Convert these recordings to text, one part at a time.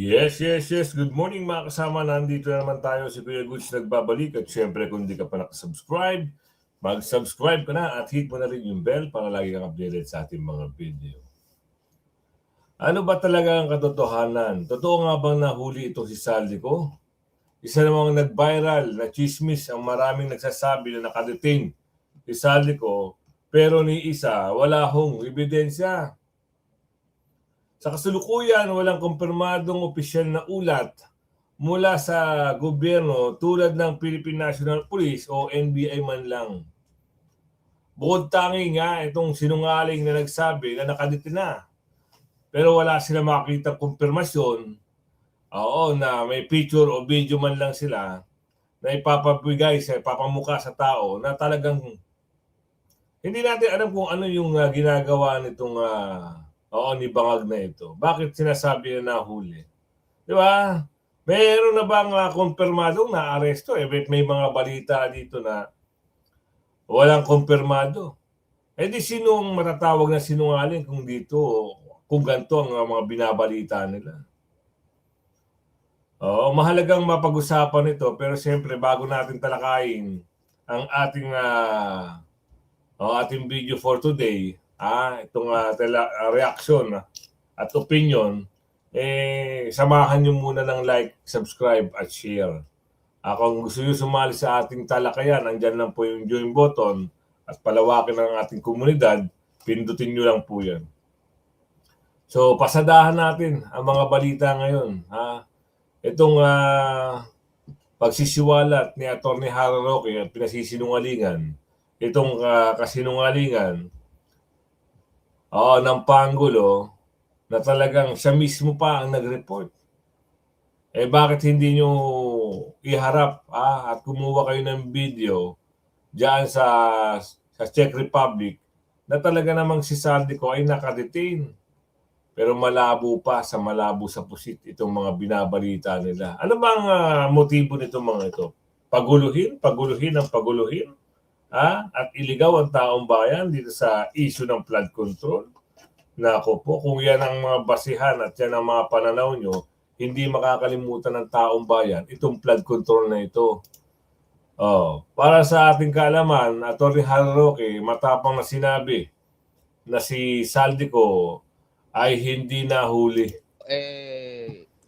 Yes. Good morning mga kasama. Nandito na naman tayo. Si Kuya Goods nagbabalik. At syempre kung hindi ka pa nakasubscribe, mag-subscribe ka na at hit mo na rin yung bell para lagi kang updated sa ating mga video. Ano ba talaga ang katotohanan? Totoo nga bang nahuli itong si Saldico? Isa namang nag-viral na chismis ang maraming nagsasabi na nakadetain si Saldico, pero ni isa wala hong ebidensya. Sa kasalukuyan, walang kumpirmadong opisyal na ulat mula sa gobyerno tulad ng Philippine National Police o NBI man lang. Bukod tangi nga itong sinungaling na nagsabi na nakadete na. Pero wala sila makakita kumpirmasyon na may picture o video man lang sila na ipapabigay ipapamukha sa tao na talagang hindi natin alam kung ano yung ginagawa nitong ni bangag na ito. Bakit sinasabi na nahuli? Di ba? Meron na bang kumpirmadong na-aresto? May mga balita dito na walang kumpirmado. Di sino ang matatawag na sinungaling kung ganito ang mga binabalita nila? Mahalagang mapag-usapan ito, pero siyempre bago natin talakayin ang ating video for today, itong reaction at opinion, samahan nyo muna ng like, subscribe at share. Kung gusto nyo sumali sa ating talakayan, andyan lang po yung join button at palawakin ng ating komunidad, pindutin nyo lang po yan. So, pasadahan natin ang mga balita ngayon. Itong pagsisiwalat ni Atty. Harry Roque at pinasisinungalingan, itong kasinungalingan ng Pangulo na talagang siya mismo pa ang nag-report. Bakit hindi nyo iharap at kumuha kayo ng video diyan sa Czech Republic na talaga namang si Saldico ay nakadetain. Pero malabo sa pusit itong mga binabalita nila. Ano bang motibo nitong mga ito? Paguluhin at iligaw ang taong bayan dito sa issue ng flood control. Nako po, kung yan ang mga basihan at yan ang mga pananaw nyo, hindi makakalimutan ng taong bayan itong flood control na ito. Para sa ating kaalaman, Atty. Harry Roque, matapang na sinabi na si Saldico ay hindi nahuli.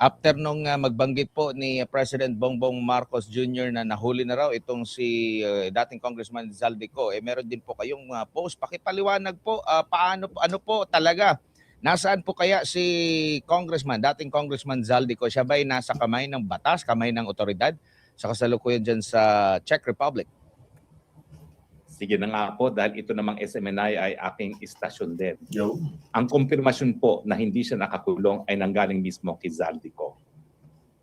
After nung magbanggit po ni President Bongbong Marcos Jr. na nahuli na raw itong si dating Congressman Saldico, meron din po kayong post. Pakipaliwanag po ano po talaga. Nasaan po kaya si dating Congressman Saldico? Siya ba'y nasa kamay ng batas, kamay ng otoridad sa kasalukuyan dyan sa Czech Republic? Sige na nga po, dahil ito namang SMNI ay aking istasyon din. Yo. Ang kumpirmasyon po na hindi siya nakakulong ay nanggaling mismo kay Saldico.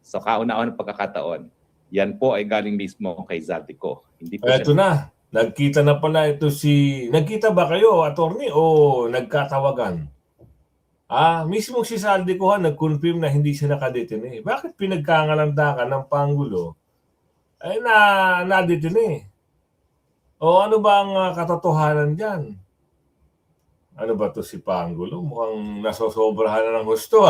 So kauna-una ng pagkakataon, yan po ay galing mismo kay Saldico. Hindi po Ito na, nagkita na pala ito nagkita ba kayo, attorney, o nagkatawagan? Mismo si Saldico nag-confirm na hindi siya nakadetine. Bakit pinagkangalandakan ng Pangulo ay nadetine? Ano ba ang katotohanan dyan? Ano ba to si Pangulo? Mukhang nasosobrahan na ng husto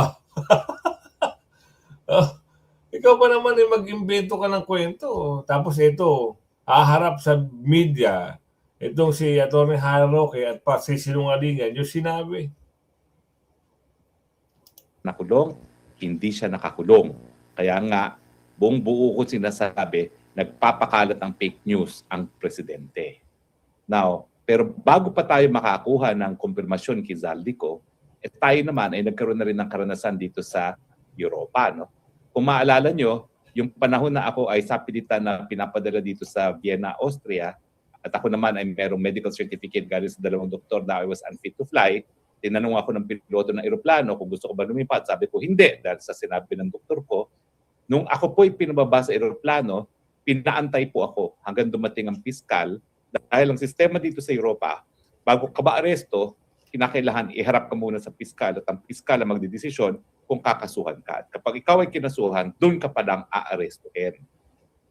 Ikaw pa naman mag-imbento ka ng kwento. Tapos ito, haharap sa media, itong si Atty. Harry Roque at pasisinungalingan yung sinabi. nakulong, hindi siya nakakulong. Kaya nga, buong buo ko sinasabi, nagpapakalat ng fake news ang presidente. Now, pero bago pa tayo makakuha ng kumpirmasyon kay Saldico, tayo naman ay nagkaroon na rin ng karanasan dito sa Europa. No? Kung maalala nyo, yung panahon na ako ay sapilitan na pinapadala dito sa Vienna, Austria, at ako naman ay merong medical certificate galing sa dalawang doktor na I was unfit to fly. Tinanong ako ng piloto ng eroplano kung gusto ko ba lumipad. Sabi ko hindi dahil sa sinabi ng doktor ko. Nung ako po'y pinababa sa eroplano, pinaantay po ako hanggang dumating ang piskal dahil ang sistema dito sa Europa, bago ka ba aresto, kinakailangan iharap ka muna sa piskal at ang piskal ang magdidesisyon kung kakasuhan ka. At kapag ikaw ay kinasuhan, doon ka pa lang aarestuhin.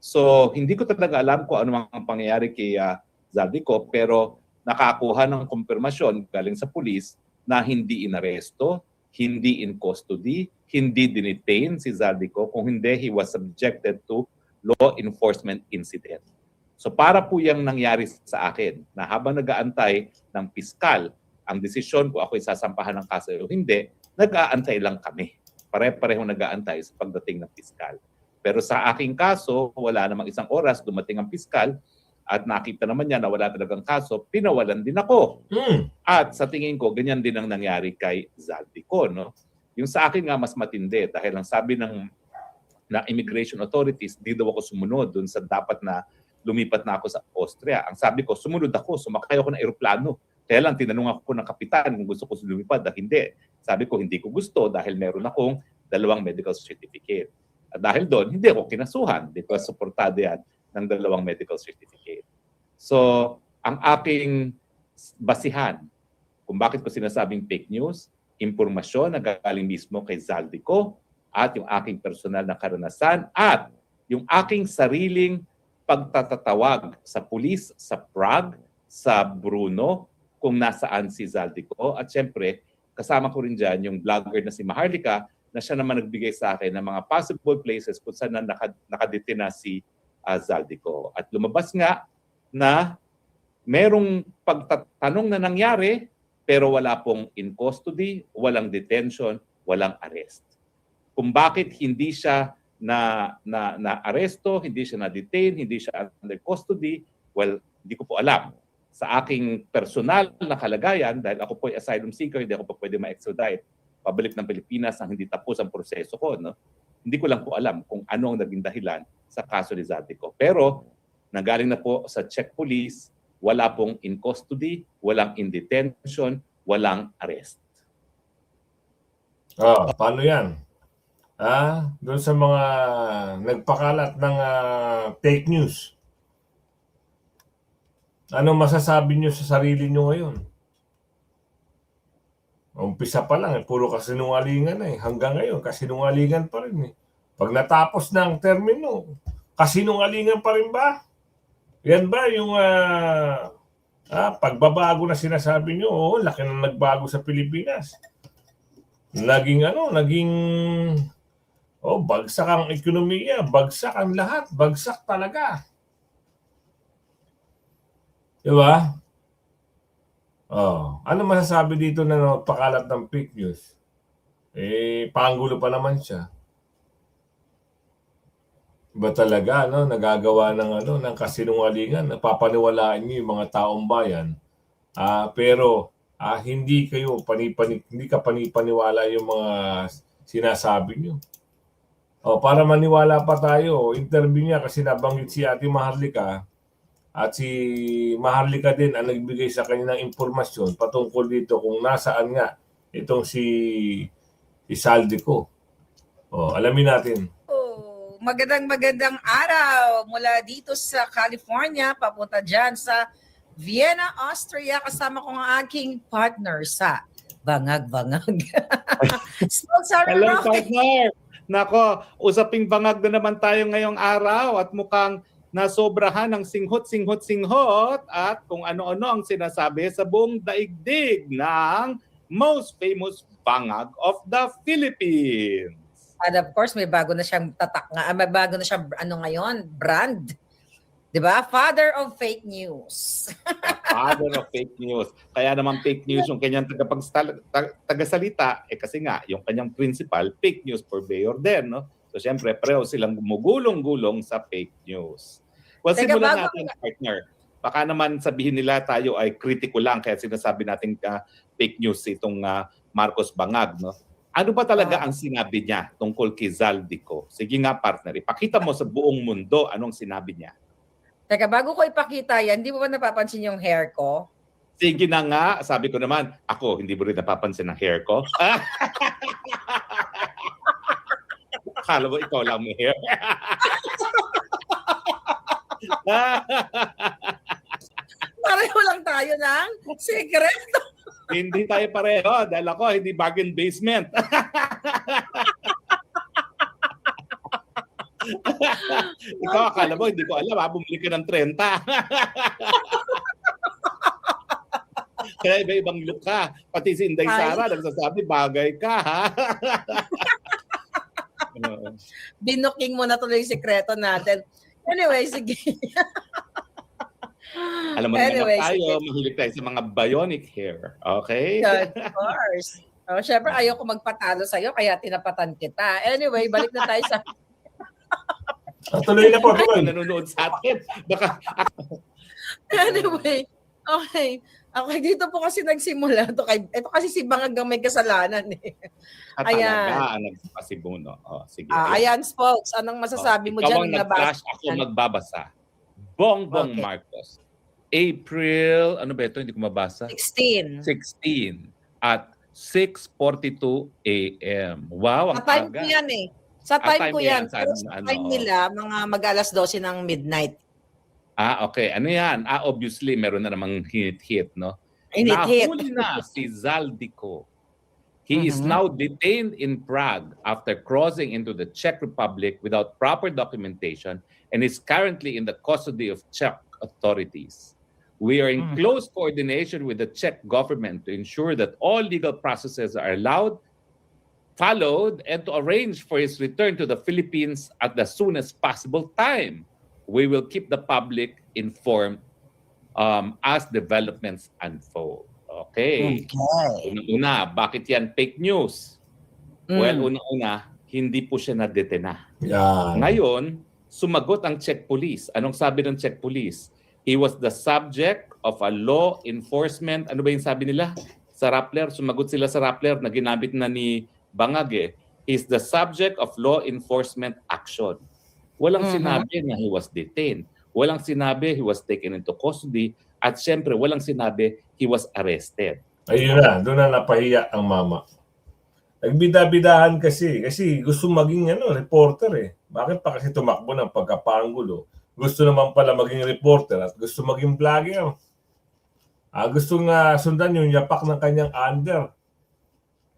So, hindi ko talaga alam kung ano ang pangyayari kay Saldico, pero nakakuha ng kumpirmasyon galing sa pulis na hindi inaresto, hindi in custody, hindi dinitain si Zaldico, kung hindi, he was subjected to law enforcement incident. So para po yung nangyari sa akin na habang nag-aantay ng piskal ang desisyon kung ako'y sasampahan ng kaso o hindi, nag-aantay lang kami. Pare-parehong nag-aantay sa pagdating ng piskal. Pero sa aking kaso, wala namang isang oras, dumating ang piskal at nakita naman niya na wala talagang kaso, pinawalan din ako. At sa tingin ko, ganyan din ang nangyari kay Zaldico. No? Yung sa akin nga mas matindi dahil ang sabi ng immigration authorities, di daw ako sumunod dun sa dapat na lumipat na ako sa Austria. Ang sabi ko, sumunod ako, sumakay ako ng eroplano. Kaya lang, tinanong ako ng kapitan kung gusto ko lumipad na hindi. Sabi ko, hindi ko gusto dahil meron akong 2 medical certificate. At dahil doon, hindi ako kinasuhan because suportado yan ng 2 medical certificate. So, ang aking basihan kung bakit ko sinasabing fake news, impormasyon na galing mismo kay Zaldico at yung aking personal na karanasan at yung aking sariling pagtatatawag sa pulis, sa Prague, sa Brno, kung nasaan si Zaldico. At syempre, kasama ko rin dyan yung vlogger na si Maharlika na siya naman nagbigay sa akin ng mga possible places kung saan nakadetina si Zaldico. At lumabas nga na merong pagtatanong na nangyari pero wala pong in custody, walang detention, walang arrest. Kung bakit hindi siya na aresto, hindi siya na-detain, hindi siya under custody, well, hindi ko po alam. Sa aking personal na kalagayan, dahil ako po ay asylum seeker, hindi ako po pwede ma-extradite pabalik ng Pilipinas ang hindi tapos ang proseso ko. No? Hindi ko lang po alam kung ano ang naging dahilan sa kaso ni Zaldico. Pero nagaling na po sa Czech Police, wala pong in custody, walang in detention, walang arrest. Paano yan? Doon sa mga nagpakalat ng fake news. Ano masasabi nyo sa sarili nyo ngayon? Umpisa pa lang, puro kasinungalingan na eh. Hanggang ngayon, kasinungalingan pa rin eh. Pag natapos na ang termino, kasinungalingan pa rin ba? Yan ba yung pagbabago na sinasabi nyo? Oo, laki na nagbago sa Pilipinas. Naging bagsak ang ekonomiya, bagsak ang lahat, bagsak talaga. Diba? Ano masasabi dito na nagpakalat ng fake news? Panggulo pa naman siya. Iba talaga, nagagawa ng kasinungalingan, napapaniwalaan niyo yung mga taong bayan. Pero hindi ka panipaniwala yung mga sinasabi niyo. Para maniwala pa tayo, interview niya kasi nabanggit si Ate Maharlika at si Maharlika din ang nagbigay sa kanya ng impormasyon patungkol dito kung nasaan nga itong si Zaldico. Alamin natin. Magandang araw mula dito sa California papunta dyan sa Vienna, Austria. Kasama ko ang aking partner sa Bangag-Bangag. Hello, partner! Nako, usaping bangag na naman tayo ngayong araw at mukhang nasobrahan ng singhot at kung ano-ano ang sinasabi sa buong daigdig ng most famous bangag of the Philippines. And of course, may bago na siyang may bago na siyang brand. 'Di ba? Father of fake news. Father of fake news. Kaya naman fake news yung kanyang tagasalita kasi nga yung kanyang principal fake news purveyor din, no? So syempre pareho silang gumugulong-gulong sa fake news. Well, simulan natin, partner. Baka naman sabihin nila tayo ay kritiko lang kaya sinasabi natin fake news itong Marcos Bangag, no? Ano ba talaga ang sinabi niya tungkol kay Zaldico? Sige nga, partner, ipakita mo sa buong mundo anong sinabi niya. Teka, bago ko ipakita yan, hindi mo ba napapansin yung hair ko? Sige na nga, sabi ko naman, ako, hindi mo rin napapansin ang hair ko. Akala mo, ikaw lang may hair. Pareho lang tayo ng sekreto. Hindi tayo pareho dahil ako, hindi bargain basement. Ikaw, akala mo, hindi ko alam, bumili ka ng 30. Kaya iba-ibang look ka. Pati si Inday Ay. Sara nagsasabi, bagay ka, ha? Binuking mo na tuloy yung sikreto natin. Anyway, sige. Alam mo Anyway, naman tayo, sige. mahilig tayo sa mga bionic hair. Okay? Of course. Oh, syempre, ayoko magpatalo sa'yo, kaya tinapatan kita. Anyway, balik na tayo sa... Tuloy na po, Ako tuloy. nanonood sa atin. Baka Anyway, okay. Okay, dito po kasi nagsimula. Ito kasi si Bangag ang may kasalanan eh. talaga nagpasibuno. Sige. Ayan, folks. Anong masasabi mo Ikaw dyan? ang nag-flash, ako magbabasa. Bongbong Okay. Marcos. April, ano ba ito? Hindi ko mabasa. 16. 16 at 6:42 a.m. Wow, ang Sa time aga. ko yan eh. Sa time time ko mo yan. yan, sa Pero sa time nila, mga mag-alas 12 ng midnight. Okay. Ano yan? Obviously, meron na namang hit, no? Init-hit. Nahuli na si Zaldico. He is Mhm. now detained in Prague after crossing into the Czech Republic without proper documentation and is currently in the custody of Czech authorities. We are in close coordination with the Czech government to ensure that all legal processes are followed, and to arrange for his return to the Philippines at the soonest possible time. We will keep the public informed as developments unfold. Okay. Una-una, bakit yan fake news? Well, una-una, hindi po siya nadetena. Yan. Ngayon, sumagot ang Czech police. Anong sabi ng Czech police? He was the subject of a law enforcement. Ano ba yung sabi nila? Sa Rappler, sumagot sila sa Rappler na ginamit na ni Bangag eh. He's the subject of law enforcement action. Walang sinabi na he was detained. Walang sinabi he was taken into custody. At syempre, walang sinabi he was arrested. Ayun na, doon na napahiya ang mama. Nagbida-bidahan kasi gusto maging reporter eh. Bakit pa kasi tumakbo ng pagkapanggulo? Gusto naman pala maging reporter at gusto maging vlogger. Gusto nga sundan yung yapak ng kanyang under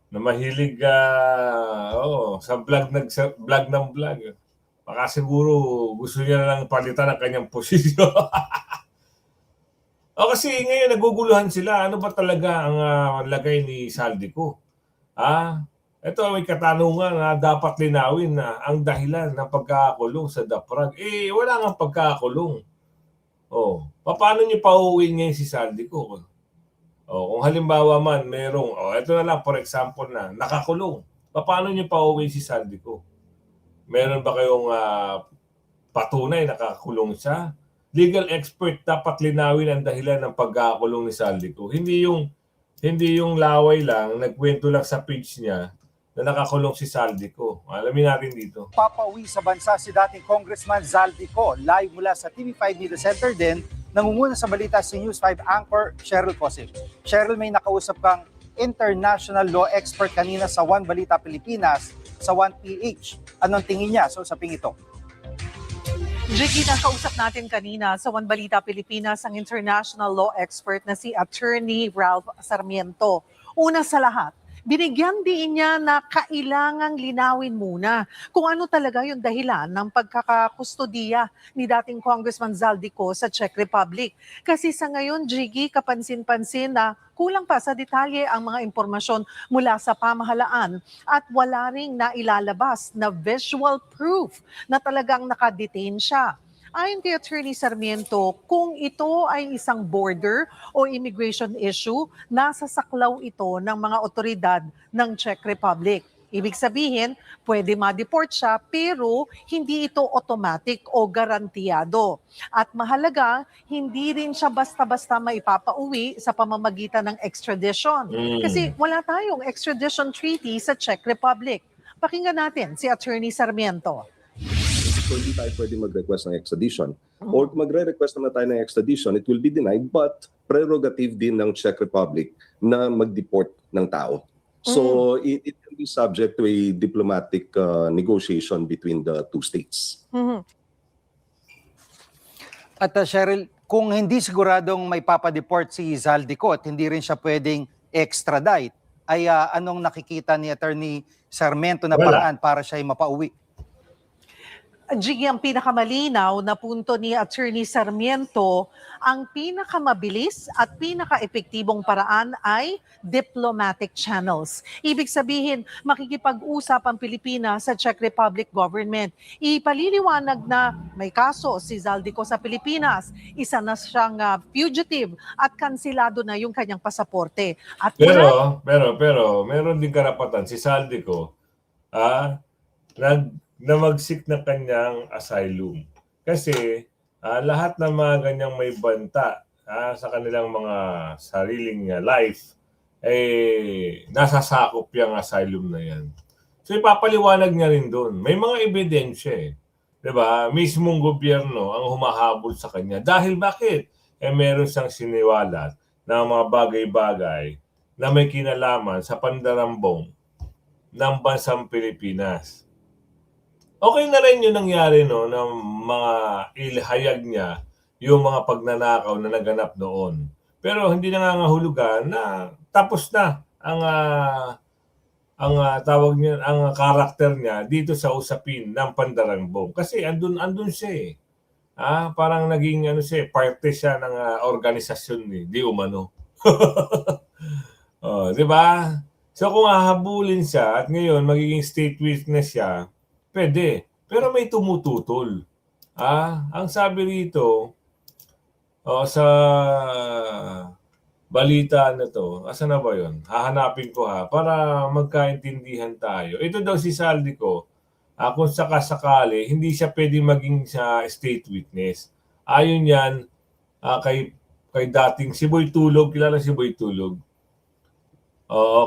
na mahilig sa vlog ng vlog. Baka siguro gusto niya na lang palitan ang kanyang posisyon. Kasi ngayon naguguluhan sila. Ano ba talaga ang lagay ni Zaldico? Ito may katanungan na dapat linawin na ang dahilan ng pagkakakulong sa DAPRAG. Wala nga pagkakakulong. Paano niyo pauuwiin ngayon si Zaldico? Kung halimbawa man merong, ito na lang for example na, nakakulong. Paano niyo pauuwiin si Zaldico? Meron ba kayong patunay na nakakulong siya? Legal expert dapat linawin ang dahilan ng pagkakakulong ni Zaldico. Hindi yung laway lang, nagkwento lang sa page niya na nakakulong si Zaldico. Alamin natin dito. Papauwi sa bansa si dating Congressman Zaldico. Live mula sa TV5 Media Center din, nangunguna sa balita si News 5 anchor Cheryl Cosip. Cheryl, may nakausap kang international law expert kanina sa One Balita Pilipinas, sa 1PH. Anong tingin niya sa usaping ito? Jiggy, nakausap natin kanina sa One Balita Pilipinas ang international law expert na si Attorney Ralph Sarmiento. Una sa lahat, binigyan din niya na kailangang linawin muna kung ano talaga yung dahilan ng pagkakakustodiya ni dating Congressman Zaldico sa Czech Republic. Kasi sa ngayon, Jiggy, kapansin-pansin na kulang pa sa detalye ang mga impormasyon mula sa pamahalaan at wala ring nailalabas na visual proof na talagang nakadetain siya. Ayon kay Attorney Sarmiento, kung ito ay isang border o immigration issue, nasa saklaw ito ng mga otoridad ng Czech Republic. Ibig sabihin, pwede ma-deport siya pero hindi ito automatic o garantiyado. At mahalaga, hindi rin siya basta-basta maipapauwi sa pamamagitan ng extradition. Kasi wala tayong extradition treaty sa Czech Republic. Pakinggan natin si Attorney Sarmiento. So hindi tayo pwede mag-request ng extradition. Or kung magre-request naman tayo ng extradition, it will be denied, but prerogative din ng Czech Republic na mag-deport ng tao. So it can be subject to a diplomatic negotiation between the two states. At Cheryl, kung hindi siguradong may papadeport si Zaldico at hindi rin siya pwedeng extradite, ay anong nakikita ni Attorney Sarmiento na Wala. paraan para siya ay mapauwi? Gigi, ang pinakamalinaw na punto ni Attorney Sarmiento, ang pinakamabilis at pinaka-epektibong paraan ay diplomatic channels. Ibig sabihin, makikipag-usap ang Pilipinas sa Czech Republic government. Ipaliliwanag na may kaso si Zaldico sa Pilipinas, isa na siyang fugitive at kansilado na yung kanyang pasaporte. At Pero, meron din karapatan si Zaldico na mag-seek ng kanyang asylum. Kasi lahat ng mga ganyang may banta sa kanilang mga sariling life, nasasakop yung asylum na yan. So ipapaliwanag niya rin doon. May mga ebidensya eh. 'Di ba? Mismong gobyerno ang humahabol sa kanya. Dahil bakit? Meron siyang siniwalat na mga bagay-bagay na may kinalaman sa pandarambong ng bansang Pilipinas. Okay na rin yung nangyari ng mga ilhayag niya yung mga pagnanakaw na naganap noon. Pero hindi nangangahulugan na tapos na ang tawag niya, ang karakter niya dito sa usapin ng pandarambong. Kasi andun siya eh. Parang naging parte siya ng organisasyon di umano. Di ba? So kung hahabulin siya at ngayon magiging state witness siya, pwede. Pero may tumututol. Ang sabi rito, sa balita na to, asan na ba yun? Hahanapin ko para magkaintindihan tayo. Ito daw si Zaldico, kung sakasakali, hindi siya pwede maging sa state witness. Ayon yan kay dating si Boy Tulog, kilala si Boy Tulog.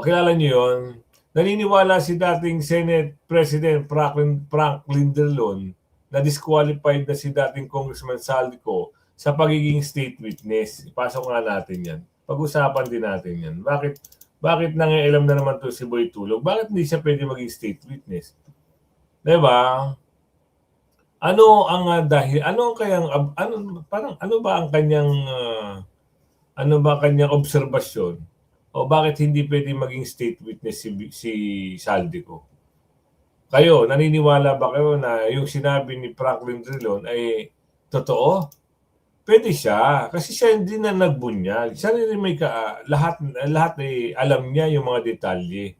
Kilala niyo yun? Naniniwala si dating Senate President Franklin Drilon na disqualified na si dating Congressman Zaldico sa pagiging state witness. Ipasok nga natin yan. Pag-usapan din natin yan. Bakit nangialam na naman to si Boy Tulog? Bakit hindi siya pwede maging state witness? Diba? Ano ang dahil? Ano ba ang kanyang obserbasyon? O bakit hindi pwede maging state witness si Zaldico? Kayo, naniniwala ba kayo na yung sinabi ni Franklin Drilon ay totoo? Pwede siya. Kasi siya hindi na nagbunyag. Siya rin may lahat ay alam niya yung mga detalye.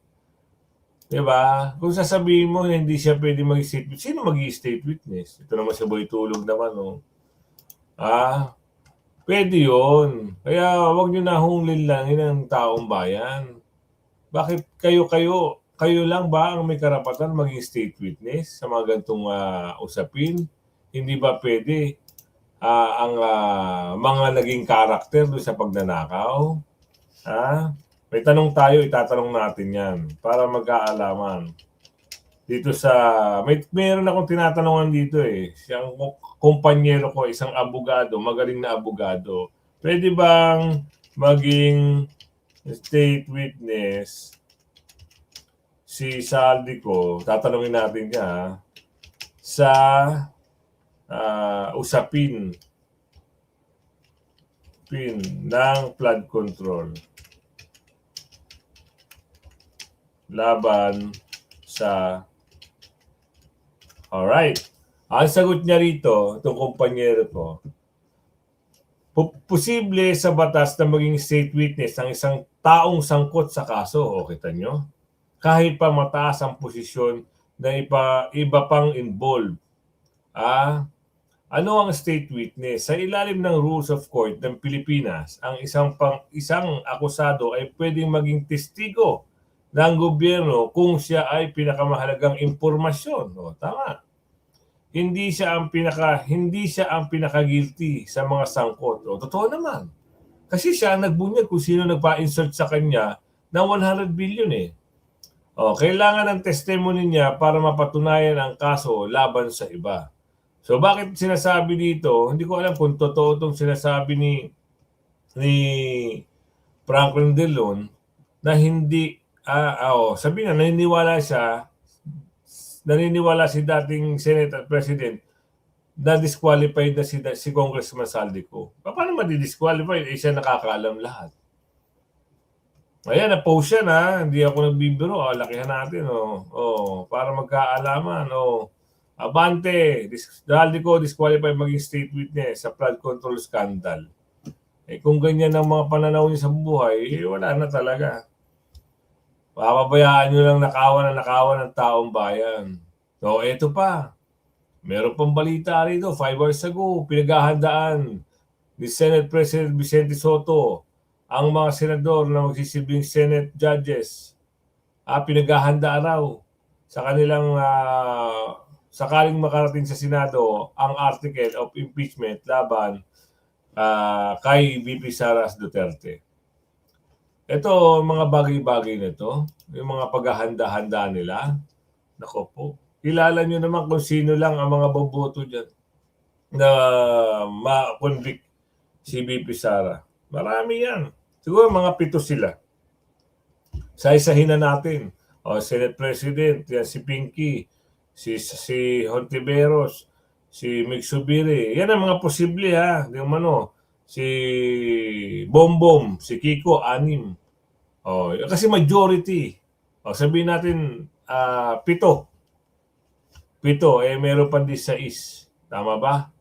Diba? Kung sasabihin mo hindi siya pwede maging state witness, sino maging state witness? Ito naman si Boy Tulog naman. Pwede yun. Kaya wag nyo na linlangin ang taong bayan. Bakit kayo lang ba ang may karapatan maging state witness sa mga gantong usapin? Hindi ba pwede ang mga naging karakter doon sa pagnanakaw? May tanong tayo, itatanong natin yan para magkaalaman. Dito meron akong tinatanungan dito eh. Siyang kumpanyero ko, isang abogado, magaling na abogado. Pwede bang maging state witness si Zaldico? Tatanungin natin siya sa usapin ng flood control laban sa alright. Ang sagot niya rito, itong kumpanyero ko, posible sa batas na maging state witness ang isang taong sangkot sa kaso. O kita nyo? Kahit pa mataas ang posisyon na iba pang involved. Ano ang state witness? Sa ilalim ng rules of court ng Pilipinas, ang isang akusado ay pwedeng maging testigo ng gobyerno kung siya ay pinakamahalagang impormasyon. Tama. Hindi siya ang pinaka-guilty sa mga sangkot. Totoo naman. Kasi siya ang nagbunyag kung sino nagpa-insert sa kanya ng 100 billion eh. Kailangan ng testimony niya para mapatunayan ang kaso laban sa iba. So bakit sinasabi dito, hindi ko alam kung totoo itong sinasabi ni Franklin Drilon na hindi, sabi na naniniwala si dating Senate at President na disqualified na si Congressman Zaldico. Paano madi-disqualified? Siya nakakaalam lahat. Ayan, na-post siya na. Hindi ako nagbibiro. Lakihan natin. Para magkaalaman. Abante, Zaldico disqualified maging state witness sa flood control scandal. Kung ganyan ang mga pananaw niya sa buhay, wala na talaga. Papabayaan nyo lang nakawan ng taong bayan. So, eto pa. Meron pang balita rito, 5 hours ago, pinaghahandaan ni Senate President Vicente Soto ang mga senador na magsisilbing Senate judges. Pinaghahandaan raw sa kanilang sakaling makarating sa Senado ang article of impeachment laban kay VP Sara Duterte. Ito, mga bagay-bagay na ito, yung mga paghahanda-handa nila. Nako po, kilala nyo naman kung sino lang ang mga boboto dyan na ma-convict si VP Sara. Marami yan. Siguro mga 7 sila. Sa-isahin na natin. Senate President, yan, si Pinky, si Hontiveros, si Mig Subiri. Yan ang mga posible ha. Yung si Bombom, si Kiko, 6. Kasi majority. Sabihin natin 7. 7, meron pang 16. Tama ba?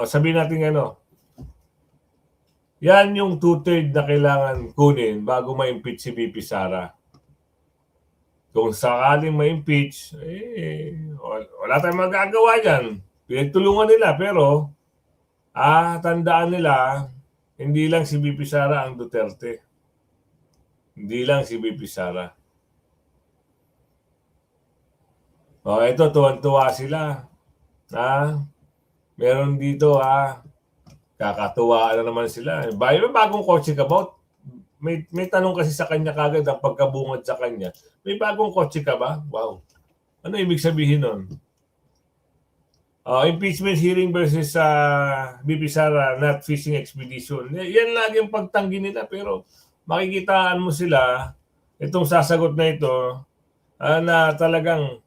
Sabihin natin yan yung 2/3 na kailangan kunin bago ma-impeach si VP Sara. Kung sakaling ma-impeach, wala tayong magagawa dyan. Pinagtulungan nila, pero tandaan nila, hindi lang si VP Sara ang Duterte. Hindi lang si VP Sara. Ito, tuwan-tuwa sila. Meron dito, kakatuwaan na naman sila. May bagong kotse ka ba? May tanong kasi sa kanya kagad ang pagkabungad sa kanya. May bagong kotse ka ba? Wow. Ano ibig sabihin nun? Impeachment hearing versus VP Sara not fishing expedition. Yan lagi yung pagtanggi nila, pero makikitaan mo sila, itong sasagot na ito, na talagang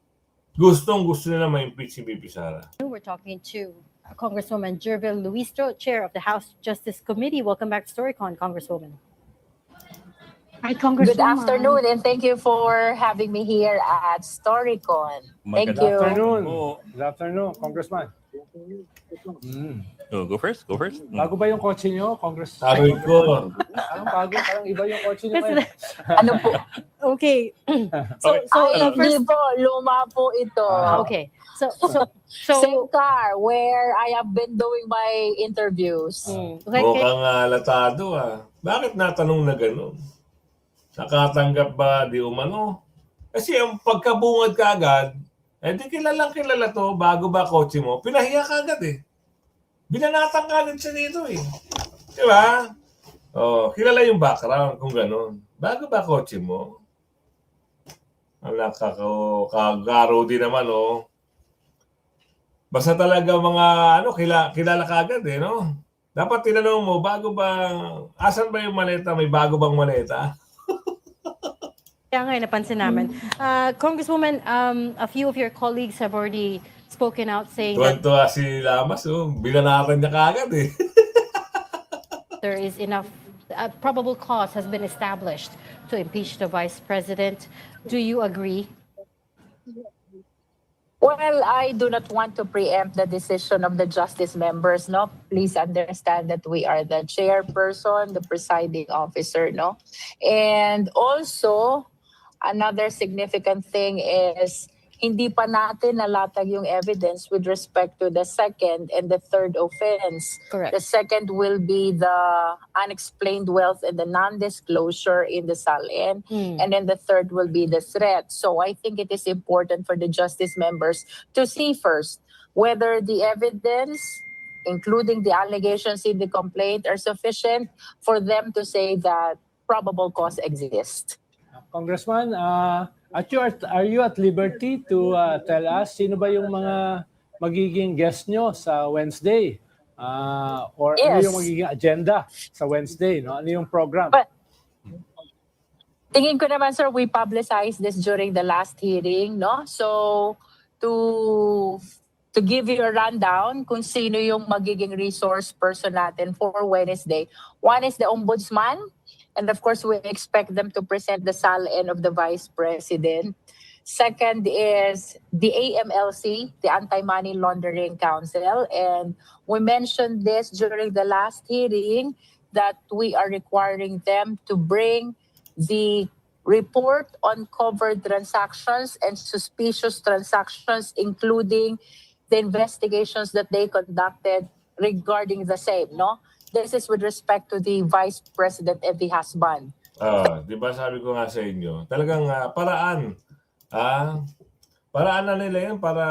gustong-gusto nila ma-impeach si VP Sara. We're talking to Congresswoman Jervil Luistro, Chair of the House Justice Committee. Welcome back to StoryCon, Congresswoman. Hi, Congresswoman. Good afternoon, and thank you for having me here at StoryCon. Thank you. Good afternoon, Congressman. Go first. Bago ba yung kotse nyo, Congress? Sabi ko, Parang bago, parang iba yung kotse nyo. Ano po? Okay. So Hindi po, luma po ito. okay. Same car where I have been doing my interviews. Okay. mukhang latado Bakit natanong na gano'n? Nakatanggap ba di umano? Kasi ang pagkabungad ka agad, di kilalang kilala to, bago ba kotse mo, pinahiya ka agad Binanatang ka rin siya dito Di ba? Kilala yung background kung gano'n. Bago ba kotse mo? Kagaro din naman Basta talaga mga kilala ka agad no? Dapat tinanong mo, bago ba, asan ba yung maleta? May bago bang maleta? Kaya nga, napansin namin. Congresswoman, a few of your colleagues have already spoken out saying that Tuwan-tuwa si Lamas, binanatan niya kaagad there is enough, probable cause has been established to impeach the Vice President. Do you agree? Well, I do not want to preempt the decision of the justice members, no? Please understand that we are the chairperson, the presiding officer, no? And also, another significant thing is hindi pa natin nalatag yung evidence with respect to the second and the third offense. Correct. The second will be the unexplained wealth and the non-disclosure in the SALN. And then the third will be the threat. So I think it is important for the justice members to see first whether the evidence, including the allegations in the complaint, are sufficient for them to say that probable cause exists. Congressman, are you at liberty to tell us sino ba yung mga magiging guest nyo sa Wednesday? Or ano Yes. yung magiging agenda sa Wednesday? No? Ano yung program? But tingin ko naman, sir, we publicized this during the last hearing, no? So to give you a rundown kung sino yung magiging resource person natin for Wednesday. One is the Ombudsman, and of course we expect them to present the SALN of the Vice President. Second is the AMLC, the Anti-Money Laundering Council. And we mentioned this during the last hearing that we are requiring them to bring the report on covered transactions and suspicious transactions, including the investigations that they conducted regarding the same, no? This is with respect to the Vice President and the husband. Di ba sabi ko nga sa inyo, talagang paraan. Paraan na nila yan para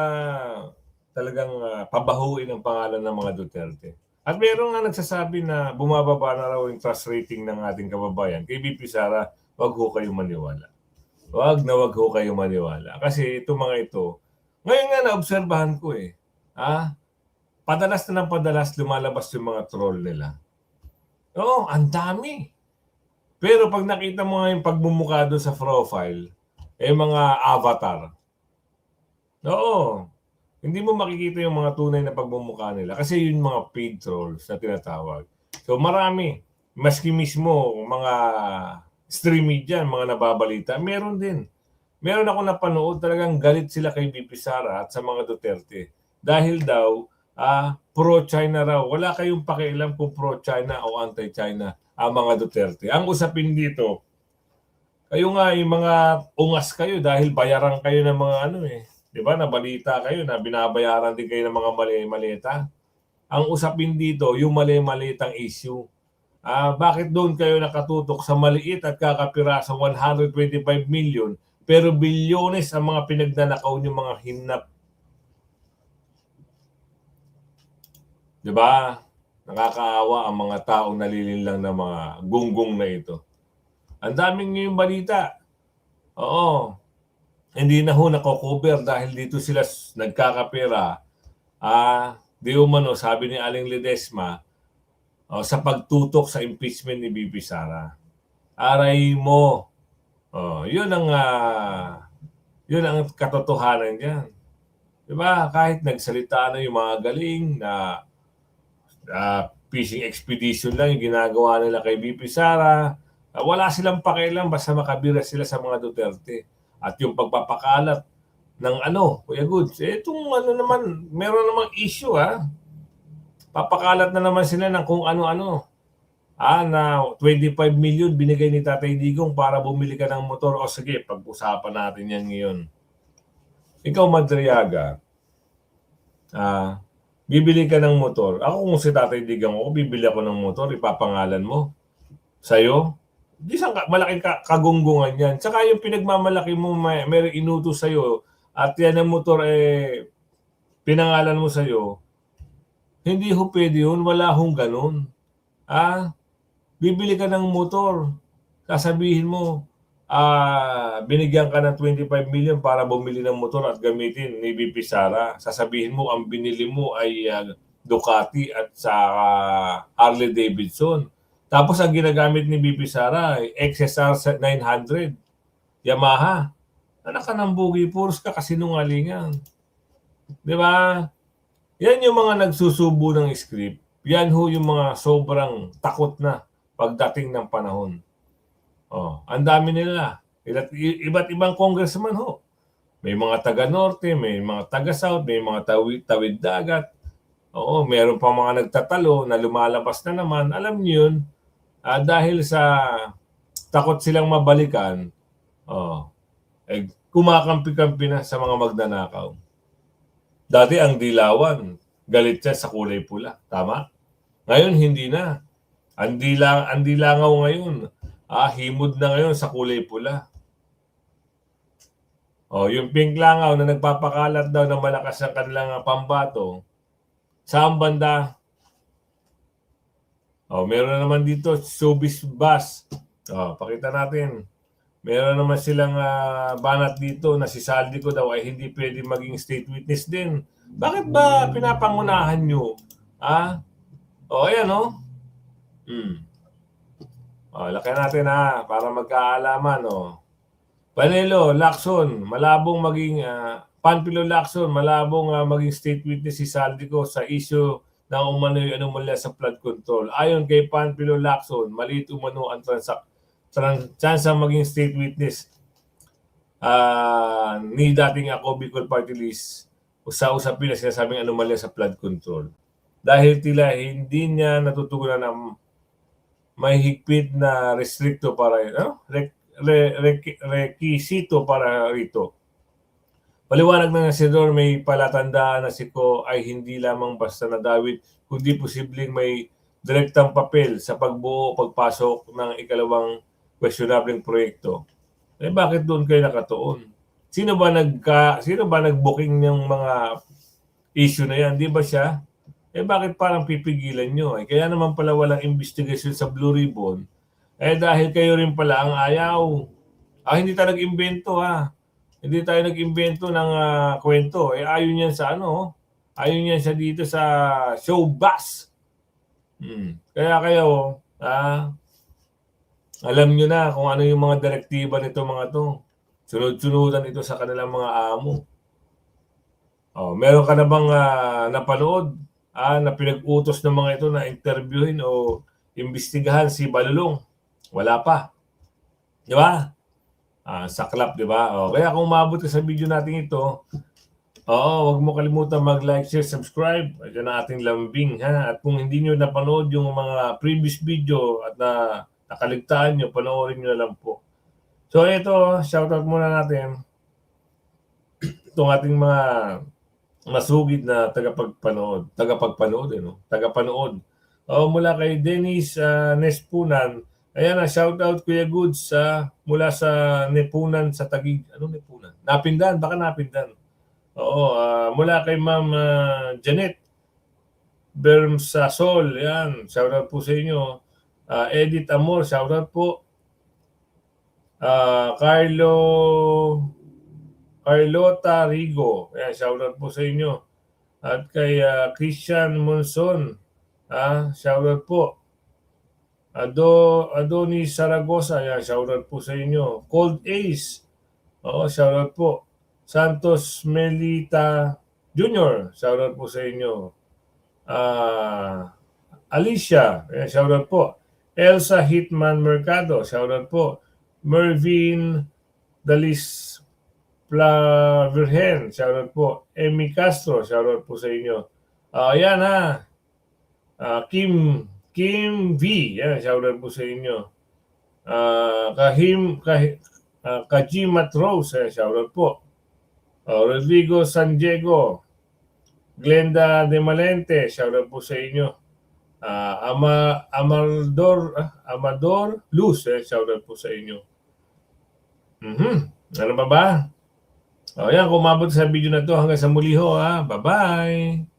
talagang pabahuin ang pangalan ng mga Duterte. At meron nga nagsasabi na bumababa na raw yung trust rating ng ating kababayan. Kay VP Sara, wag ho kayong maniwala. Wag ho kayong maniwala. Kasi ito mga ito, ngayon nga naobserbahan ko padalas na ng padalas lumalabas yung mga troll nila. Oo, ang dami. Pero pag nakita mo nga yung pagmumukha doon sa profile, mga avatar. Oo. Hindi mo makikita yung mga tunay na pagmumukha nila kasi yun mga paid trolls na tinatawag. So marami. Maski mismo mga streaming dyan, mga nababalita, meron din. Meron ako napanood, talagang galit sila kay VP Sara at sa mga Duterte. Dahil daw, pro-China raw. Wala kayong pakialam kung pro-China o anti-China ang mga Duterte. Ang usapin dito, kayo nga yung mga ungas kayo dahil bayaran kayo ng mga di ba, nabalita kayo na binabayaran din kayo ng mga mali-malita. Ang usapin dito, yung mali-malitang issue. Bakit doon kayo nakatutok sa maliit at kakapirasong 125 million pero bilyones ang mga pinagnanakaw nyo mga hinap? Di ba? Nakakaawa ang mga taong nalilinlang na mga gunggong na ito. Ang daming yung balita. Oo. Hindi na ho nako-cover dahil dito sila nagkakapera. Di umano, sabi ni Aling Ledesma, sa pagtutok sa impeachment ni VP Sara. Aray mo. Yun ang katotohanan diyan. Di ba? Kahit nagsalita na yung mga galing na fishing expedition lang yung ginagawa nila kay VP Sara, wala silang pakialam basta makabira sila sa mga Duterte. At yung pagpapakalat ng Kuya Goods, itong naman, meron namang issue Papakalat na naman sila ng kung ano-ano. Na 25 million binigay ni Tatay Digong para bumili ka ng motor. O sige, pag-usapan natin yan ngayon. Ikaw, Madriaga, bibili ka ng motor. Ako kung si Tatay Digong ako, bibili ako ng motor, ipapangalan mo. Sa'yo? Di saan malaking kagunggungan yan. Tsaka yung pinagmamalaki mo, may inutos sa'yo, at yan ang motor pinangalan mo sa'yo, hindi ho pwede yun, wala hong ganun. Bibili ka ng motor, sasabihin mo, binigyan ka ng 25 million para bumili ng motor at gamitin ni VP Sara. Sasabihin mo, ang binili mo ay Ducati at sa Harley Davidson. Tapos ang ginagamit ni VP Sara ay XSR 900, Yamaha. Anak ka ng bugi, puros ka kasinungalingan. Di ba? Yan yung mga nagsusubo ng script. Yan ho yung mga sobrang takot na pagdating ng panahon. Ang dami nila. Iba't ibang congressman ho. May mga taga-norte, may mga taga-south, may mga tawid dagat. Meron pa mga nagtatalo na lumalabas na naman. Alam niyo yun, dahil sa takot silang mabalikan, kumakampi-kampi na sa mga magnanakaw. Dati ang dilawan, galit siya sa kulay pula. Tama? Ngayon, hindi na. Ang dilangaw ngayon, himod na ngayon sa kulay pula. Yung pink langaw na nagpapakalat daw na malakas ang kanilang pambato, saan banda? Meron na naman dito, showbiz bus. Pakita natin. Meron naman silang banat dito na si Saldi ko daw ay hindi pwede maging state witness din. Bakit ba pinapangunahan nyo? Ayan Laki natin para magkaalaman. Panelo, Lacson, malabong maging, Panfilo Lacson, malabong maging state witness si Saldi ko sa issue ng umano'y anomalya sa flood control. Ayon kay Panfilo Lacson, maliit umano ang chance maging state witness. ni dating ako Bicol Party List sa usapin na sinasabing anomalya sa flood control. Dahil tila hindi niya natutugunan ng may higpit na restricto para rekisito para rito. Paliwanag ng senador, may palatandaan na si Ko ay hindi lamang basta nadawit, kundi posibleng may direktang papel sa pagbuo o pagpasok ng ikalawang questionableng proyekto. Eh bakit doon kayo nakatuon? Sino ba nag-booking ng mga issue na yan? Di ba siya? Eh bakit parang pipigilan nyo? Eh, kaya naman pala walang investigation sa Blue Ribbon. Eh dahil kayo rin pala ang ayaw. Hindi tayo nag-imbento Hindi tayo nag-imbento ng kwento. Eh ayon yan sa ayon yan siya dito sa showbus. Kaya kayo, alam nyo na kung ano yung mga direktiba nito mga to. Sunod-sunudan ito sa kanilang mga amo. Meron ka na bang napanood na pinag-utos ng mga ito na interviewin o imbestigahan si Balulong? Wala pa. Di ba? Saklap, di ba? Kaya kung umabot ka sa video natin ito, huwag mo kalimutan mag-like, share, subscribe. Diyan ang ating lambing. At kung hindi nyo napanood yung mga previous video at nakaligtaan nyo, panoorin nyo na lang po. So ito, shoutout muna natin itong ating mga masugid na tagapanood. Mula kay Dennis Nespunan. Ayan shoutout Kuya Goods mula sa Nepunan sa Taguig. Anong Nepunan? Napindan, baka Napindan. Mula kay Ma'am Janet Bermsasol. Ayan, shoutout po sa inyo. Edith Amor, shoutout po. Carlota Rigo. Ayan, shoutout po sa inyo. At kay Christian Monson. Shoutout po. Adonis Saragosa. Ayan, shoutout po sa inyo. Cold Ace. Shoutout po. Santos Melita Jr. Shoutout po sa inyo. Alicia. Ayan, shoutout po. Elsa Hitman Mercado. Shoutout po. Mervin Dalis Virgen, shoutout po. Emmy Castro, shoutout po sa inyo. Ayan Kim V, yan, shoutout po sa inyo. Kajimat Rose, shoutout po. Rodrigo San Diego, Glenda De Malente, shoutout po sa inyo. Amador Luz, shoutout po sa inyo. Ano ba? Yan, kung umabot sa video na to hanggang sa muli ho. Bye-bye!